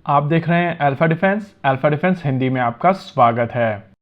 आप देख रहे हैं अल्फा डिफेंस हिंदी में आपका स्वागत है।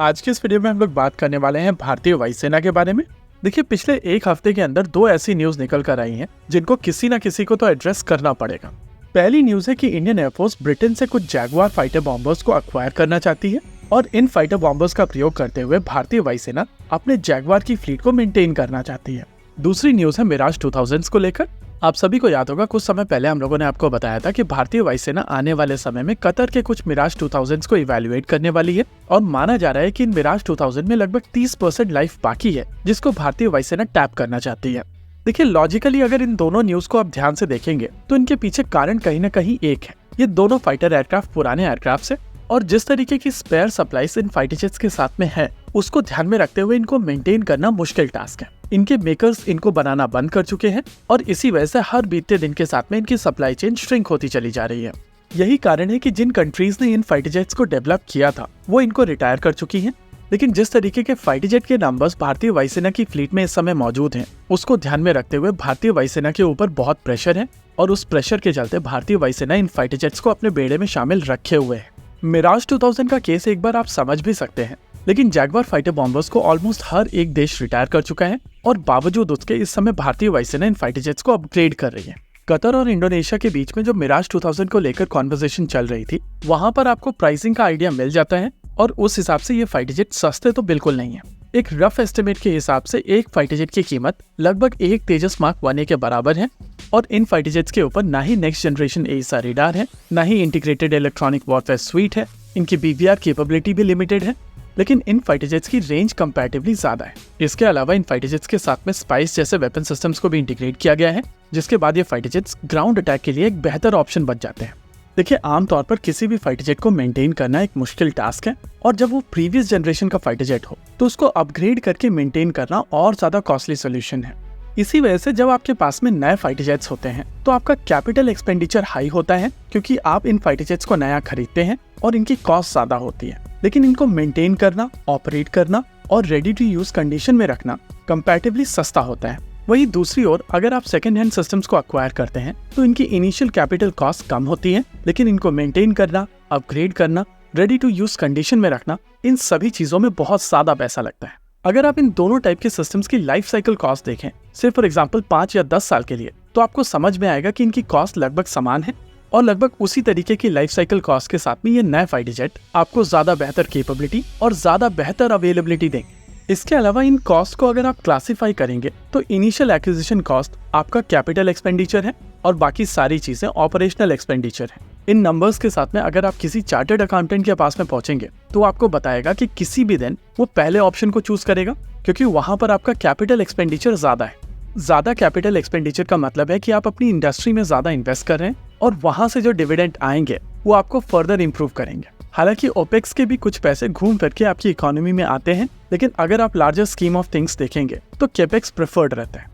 आज की इस वीडियो में हम लोग बात करने वाले हैं भारतीय वायुसेना के बारे में। देखिए, पिछले एक हफ्ते के अंदर दो ऐसी न्यूज निकल कर आई हैं जिनको किसी न किसी को तो एड्रेस करना पड़ेगा। पहली न्यूज है कि इंडियन एयरफोर्स ब्रिटेन से कुछ जैगुआर फाइटर बॉम्बर्स को अक्वायर करना चाहती है और इन फाइटर बॉम्बर्स का प्रयोग करते हुए भारतीय वायुसेना अपने जैगुआर की फ्लीट को मेंटेन करना चाहती है। दूसरी न्यूज है मिराज 2000 को लेकर। आप सभी को याद होगा, कुछ समय पहले हम लोगों ने आपको बताया था कि भारतीय वायुसेना आने वाले समय में कतर के कुछ मिराज 2000 को इवैल्यूएट करने वाली है और माना जा रहा है कि इन मिराज 2000 में लगभग 30% लाइफ बाकी है जिसको भारतीय वायुसेना टैप करना चाहती है। देखिए, लॉजिकली अगर इन दोनों न्यूज को आप ध्यान से देखेंगे तो इनके पीछे कारण कहीं न कहीं एक है। ये दोनों फाइटर एयरक्राफ्ट पुराने एयरक्राफ्ट है और जिस तरीके की spare supplies in fighter jets के साथ में है उसको ध्यान में रखते हुए इनको मेंटेन करना मुश्किल टास्क है। इनके मेकर्स इनको बनाना बंद कर चुके हैं और इसी वजह से हर बीतते दिन के साथ में इनकी सप्लाई चेन श्रिंक होती चली जा रही है। यही कारण है कि जिन कंट्रीज ने इन फाइटर जेट्स को डेवलप किया था वो इनको रिटायर कर चुकी हैं। लेकिन जिस तरीके के फाइटर जेट के नंबर्स भारतीय वायुसेना की फ्लीट में इस समय मौजूद हैं, उसको ध्यान में रखते हुए भारतीय वायुसेना के ऊपर बहुत प्रेशर है और उस प्रेशर के चलते भारतीय वायुसेना इन फाइटर जेट्स को अपने बेड़े में शामिल रखे हुए है। मिराज 2000 का केस एक बार आप समझ भी सकते हैं, लेकिन जैगुआर फाइटर बॉम्बर्स को ऑलमोस्ट हर एक देश रिटायर कर चुका है और बावजूद उसके इस समय भारतीय वायुसेना इन फाइटर जेट्स को अपग्रेड कर रही है। कतर और इंडोनेशिया के बीच में जो मिराज 2000 को लेकर कॉन्वर्सेशन चल रही थी, वहां पर आपको प्राइसिंग का आइडिया मिल जाता है और उस हिसाब से ये फाइटर जेट सस्ते तो बिल्कुल नहीं है। एक रफ एस्टिमेट के हिसाब से एक फाइटर जेट की कीमत लगभग एक तेजस मार्क 1A के बराबर है और इन फाइटर जेट्स के ऊपर ना ही नेक्स्ट जनरेशन AESA रेडार है, ना ही इंटीग्रेटेड इलेक्ट्रॉनिक वॉरफेयर स्वीट है। इनकी BVR कैपेबिलिटी भी लिमिटेड है, लेकिन इन फाइटर जेट्स की रेंज कंपैरेटिवली ज्यादा है। इसके अलावा इन फाइटर जेट्स के साथ में स्पाइस जैसे वेपन सिस्टम्स को भी इंटीग्रेट किया गया है, जिसके बाद ये फाइटर जेट्स ग्राउंड अटैक के लिए एक बेहतर ऑप्शन बन जाते हैं। देखिए, आमतौर पर किसी भी फाइटर जेट को मेंटेन करना एक मुश्किल टास्क है और जब वो प्रीवियस जनरेशन का फाइटर जेट हो तो उसको अपग्रेड करके मेंटेन करना और ज्यादा कॉस्टली सोल्यूशन है। इसी वजह से जब आपके पास में नए फाइटर जेट्स होते हैं तो आपका कैपिटल एक्सपेंडिचर हाई होता है, क्योंकि आप इन फाइटर जेट्स को नया खरीदते हैं और इनकी कॉस्ट ज्यादा होती है। लेकिन इनको मेंटेन करना, ऑपरेट करना और रेडी टू यूज कंडीशन में रखना कंपैरेटिवली सस्ता होता है। वहीं दूसरी ओर अगर आप सेकंड हैंड सिस्टम्स को अक्वायर करते हैं तो इनकी इनिशियल कैपिटल कॉस्ट कम होती है, लेकिन इनको मेंटेन करना, अपग्रेड करना, रेडी टू यूज कंडीशन में रखना, इन सभी चीजों में बहुत ज्यादा पैसा लगता है। अगर आप इन दोनों टाइप के सिस्टम्स की लाइफ साइकिल कॉस्ट देखें, सिर्फ फॉर एग्जांपल 5 या 10 साल के लिए, तो आपको समझ में आएगा कि इनकी कॉस्ट लगभग समान है और लगभग उसी तरीके की लाइफ साइकिल कॉस्ट के साथ में ये नए फाइटर जेट आपको ज्यादा बेहतर कैपेबिलिटी और ज्यादा बेहतर अवेलेबिलिटी देंगे। इसके अलावा इन कॉस्ट को अगर आप क्लासिफाई करेंगे तो इनिशियल एक्विजिशन कॉस्ट आपका कैपिटल एक्सपेंडिचर है और बाकी सारी चीजें ऑपरेशनल एक्सपेंडिचर है। इन नंबर्स के साथ में अगर आप किसी चार्टर्ड अकाउंटेंट के पास में पहुंचेंगे तो आपको बताएगा कि किसी भी दिन वो पहले ऑप्शन को चूज करेगा, क्योंकि वहां पर आपका कैपिटल एक्सपेंडिचर ज्यादा है। ज्यादा कैपिटल एक्सपेंडिचर का मतलब है कि आप अपनी इंडस्ट्री में ज्यादा इन्वेस्ट कर रहे हैं और वहां से जो डिविडेंड आएंगे वो आपको फर्दर इंप्रूव करेंगे। हालांकि ओपेक्स के भी कुछ पैसे घूम फिर के आपकी इकोनॉमी में आते हैं, लेकिन अगर आप लार्जर स्कीम ऑफ थिंग्स देखेंगे तो कैपेक्स प्रेफर्ड रहता है।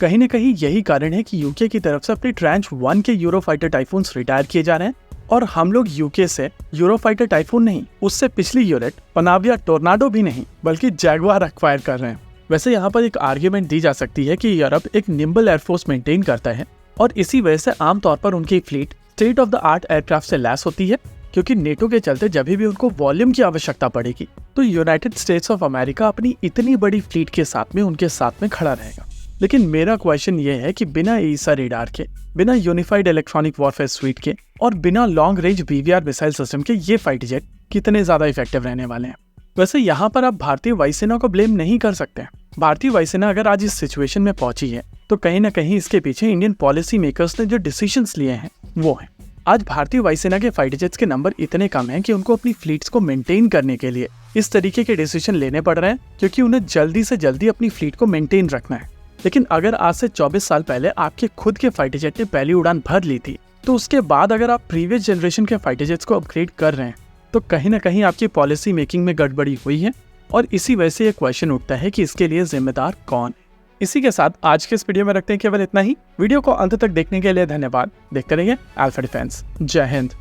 कहीं न कहीं यही कारण है कि यूके की तरफ से अपने ट्रेंच 1 के यूरोफाइटर टाइफून्स रिटायर किए जा रहे हैं और हम लोग यूके से यूरोफाइटर टाइफून नहीं, उससे पिछली यूनिट पनाविया टोर्नाडो भी नहीं बल्कि जैगुआर एक्वायर कर रहे हैं। वैसे यहाँ पर एक आर्ग्यूमेंट दी जा सकती है कि यूरोप एक निम्बल एयरफोर्स मेंटेन करता है और इसी वजह से आमतौर पर उनकी fleet state of the art aircraft से लैस होती है, क्योंकि नेटो के चलते जब भी उनको वॉल्यूम की आवश्यकता पड़ेगी तो यूनाइटेड स्टेट्स ऑफ अमेरिका अपनी इतनी बड़ी फ्लीट के साथ में उनके साथ में खड़ा रहेगा। लेकिन मेरा क्वेश्चन ये है कि बिना AESA रेडार के, बिना यूनिफाइड इलेक्ट्रॉनिक वॉरफेयर स्वीट के और बिना long range BVR missile system के ये फाइटर जेट कितने ज्यादा इफेक्टिव रहने वाले हैं। वैसे यहाँ पर आप भारतीय वायुसेना को ब्लेम नहीं कर सकते हैं। भारतीय वायुसेना अगर आज इस सिचुएशन में पहुंची है तो कहीं ना कहीं इसके पीछे इंडियन पॉलिसी मेकर्स ने जो डिसीजंस लिए हैं वो है। आज भारतीय वायुसेना के फाइटर जेट्स के नंबर इतने कम हैं कि उनको अपनी फ्लीट्स को मेंटेन करने के लिए इस तरीके के डिसीजन लेने पड़ रहे हैं, क्योंकि उन्हें जल्दी से जल्दी अपनी फ्लीट को मेंटेन रखना है। लेकिन अगर आज से 24 साल पहले आपके खुद के फाइटर जेट ने पहली उड़ान भर ली थी, तो उसके बाद अगर आप प्रीवियस जनरेशन के फाइटर जेट्स को अपग्रेड कर रहे हैं तो कहीं ना कहीं आपकी पॉलिसी मेकिंग में गड़बड़ी हुई है और इसी वजह से ये क्वेश्चन उठता है कि इसके लिए जिम्मेदार कौन है। इसी के साथ आज के इस वीडियो में रखते हैं केवल इतना ही। वीडियो को अंत तक देखने के लिए धन्यवाद। देखते रहिए अल्फा डिफेंस। जय हिंद।